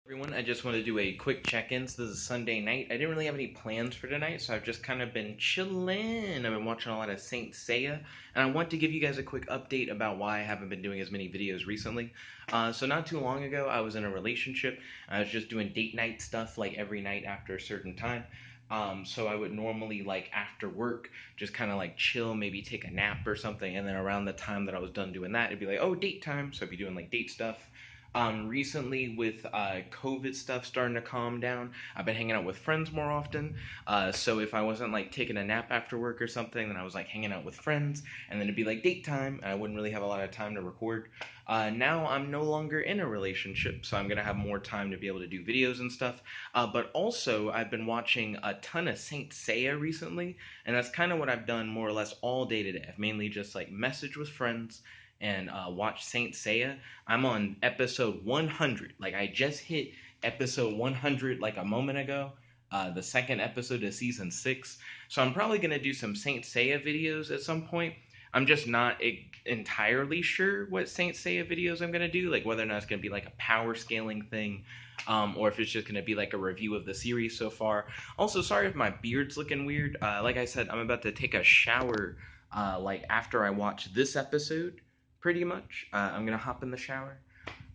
Everyone, I just want to do a quick check-in. So this is Sunday night. I didn't really have any plans for tonight, so I've just kind of been chilling. I've been watching a lot of Saint Seiya, and I want to give you guys a quick update about why I haven't been doing as many videos recently. So not too long ago, I was in a relationship. I was just doing date night stuff like every night after a certain time. So I would normally like after work just kind of like chill, maybe take a nap or something, and then around the time that I was done doing that, it'd be like, oh, date time. So I'd be doing like date stuff. Recently, with COVID stuff starting to calm down, I've been hanging out with friends more often. So if I wasn't like taking a nap after work or something, then I was like hanging out with friends, and then it'd be like date time, and I wouldn't really have a lot of time to record. Now I'm no longer in a relationship, so I'm gonna have more time to be able to do videos and stuff. But also, I've been watching a ton of Saint Seiya recently, and that's kind of what I've done more or less all day today. I've mainly just like messaged with friends and watched Saint Seiya. I'm on episode 100. Like I just hit episode 100 like a moment ago. The second episode of season 6. So I'm probably gonna do some Saint Seiya videos at some point. I'm just not entirely sure what Saint Seiya videos I'm gonna do, like whether or not it's gonna be like a power scaling thing, or if it's just gonna be like a review of the series so far. Also, sorry if my beard's looking weird. Like I said, I'm about to take a shower, like after I watch this episode pretty much. I'm gonna hop in the shower.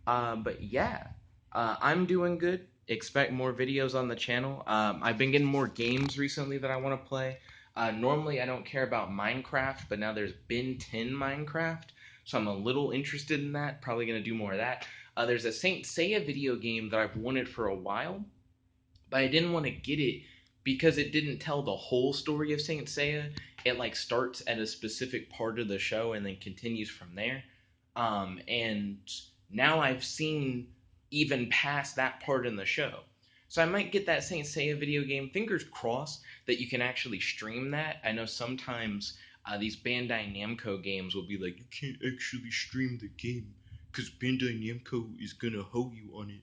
But yeah, I'm doing good. Expect more videos on the channel. I've been getting more games recently that I want to play. Normally, I don't care about Minecraft, but now there's Ben 10 Minecraft, so I'm a little interested in that. Probably gonna do more of that. There's a Saint Seiya video game that I've wanted for a while, but I didn't want to get it because it didn't tell the whole story of Saint Seiya. It like starts at a specific part of the show and then continues from there. And now I've seen even past that part in the show. So I might get that Saint Seiya video game. Fingers crossed that you can actually stream that. I know sometimes these Bandai Namco games will be like, you can't actually stream the game because Bandai Namco is gonna hoe you on it.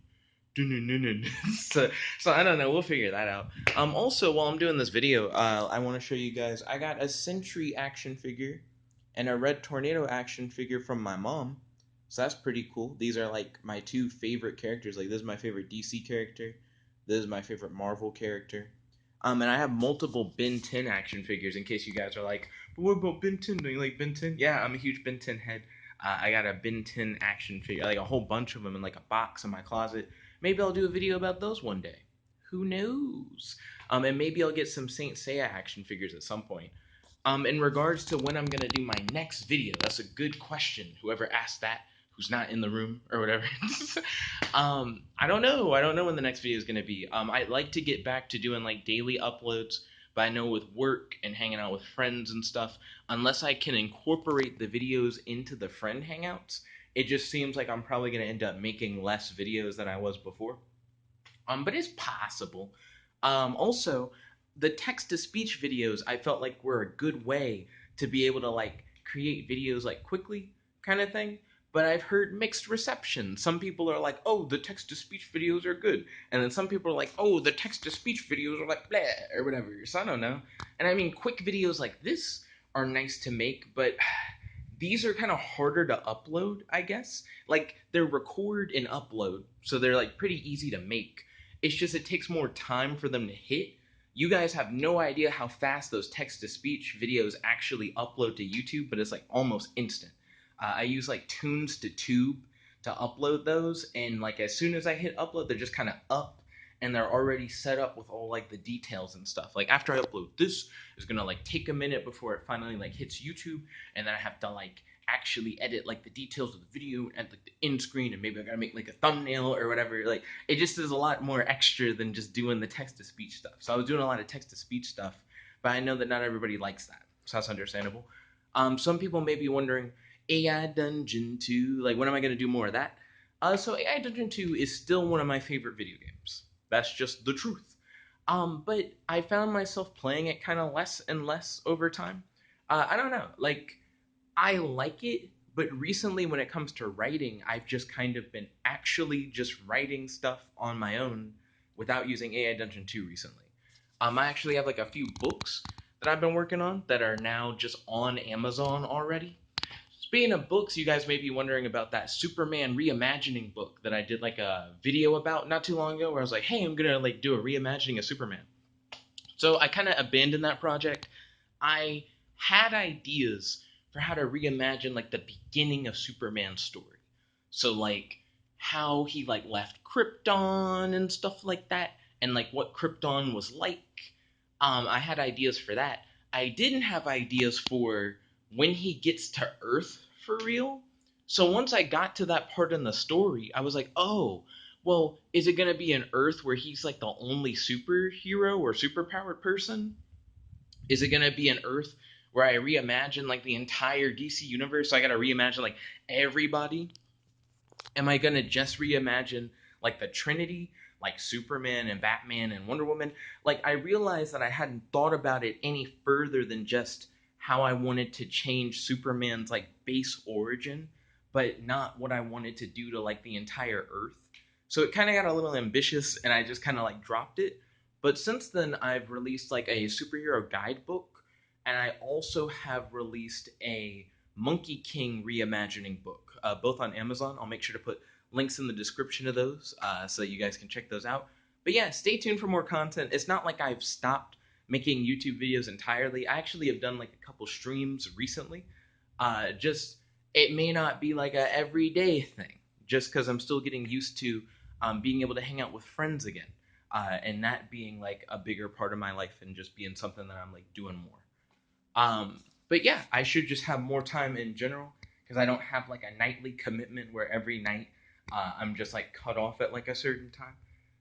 so, so I don't know. We'll figure that out. Also, while I'm doing this video, I want to show you guys. I got a Sentry action figure and a Red Tornado action figure from my mom. So that's pretty cool. These are like my two favorite characters. Like this is my favorite DC character. This is my favorite Marvel character. And I have multiple Ben 10 action figures in case you guys are like, but what about Ben 10? Do you like Ben 10? Yeah, I'm a huge Ben 10 head. I got a Ben 10 action figure, like a whole bunch of them in like a box in my closet. Maybe I'll do a video about those one day. Who knows? And maybe I'll get some Saint Seiya action figures at some point. In regards to when I'm gonna do my next video, that's a good question. Whoever asked that, who's not in the room or whatever. I don't know. I don't know when the next video is gonna be. I'd like to get back to doing like daily uploads, but I know with work and hanging out with friends and stuff, unless I can incorporate the videos into the friend hangouts, it just seems like I'm probably gonna end up making less videos than I was before. But it's possible. Also, the text to speech videos I felt like were a good way to be able to like create videos like quickly, kind of thing. But I've heard mixed reception. Some people are like, "Oh, the text to speech videos are good," and then some people are like, "Oh, the text to speech videos are like blah or whatever." So I don't know. And I mean, quick videos like this are nice to make, but these are kind of harder to upload, I guess. Like they're record and upload, so they're like pretty easy to make. It's just it takes more time for them to hit. You guys have no idea how fast those text to speech videos actually upload to YouTube, but it's like almost instant. I use like Tunes to Tube to upload those, and like as soon as I hit upload, they're just kind of up and they're already set up with all like the details and stuff. Like after I upload this, it's gonna like take a minute before it finally like hits YouTube, and then I have to like actually edit like the details of the video and like the end screen, and maybe I gotta make like a thumbnail or whatever. Like it just is a lot more extra than just doing the text to speech stuff. So I was doing a lot of text to speech stuff, but I know that not everybody likes that, so that's understandable. Some people may be wondering, AI Dungeon 2, like when am I gonna do more of that? So AI Dungeon 2 is still one of my favorite video games. That's just the truth. But I found myself playing it kind of less and less over time. I don't know. Like I like it, but recently when it comes to writing, I've just kind of been actually just writing stuff on my own without using AI Dungeon 2 recently. I actually have like a few books that I've been working on that are now just on Amazon already. Speaking of books, you guys may be wondering about that Superman reimagining book that I did like a video about not too long ago, where I was like, hey, I'm gonna like do a reimagining of Superman. So I kind of abandoned that project. I had ideas for how to reimagine like the beginning of Superman's story. So like how he like left Krypton and stuff like that, and like what Krypton was like. I had ideas for that. I didn't have ideas for when he gets to Earth for real. So once I got to that part in the story, I was like, oh, well, is it gonna be an Earth where he's like the only superhero or superpowered person? Is it gonna be an Earth where I reimagine like the entire DC universe? So I gotta reimagine like everybody. Am I gonna just reimagine like the Trinity, like Superman and Batman and Wonder Woman? Like I realized that I hadn't thought about it any further than just how I wanted to change Superman's like base origin, but not what I wanted to do to like the entire Earth. So it kind of got a little ambitious, and I just kind of like dropped it. But since then, I've released like a superhero guidebook, and I also have released a Monkey King reimagining book, both on Amazon. I'll make sure to put links in the description of those so that you guys can check those out. But yeah, stay tuned for more content. It's not like I've stopped making YouTube videos entirely. I actually have done like a couple streams recently. Just it may not be like a everyday thing, just because I'm still getting used to being able to hang out with friends again, and that being like a bigger part of my life and just being something that I'm like doing more. But yeah, I should just have more time in general because I don't have like a nightly commitment where every night I'm just like cut off at like a certain time.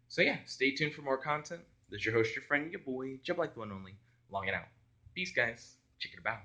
So yeah, stay tuned for more content. This is your host, your friend, your boy, Jeb like the one only, long it out. Peace, guys. Check it about.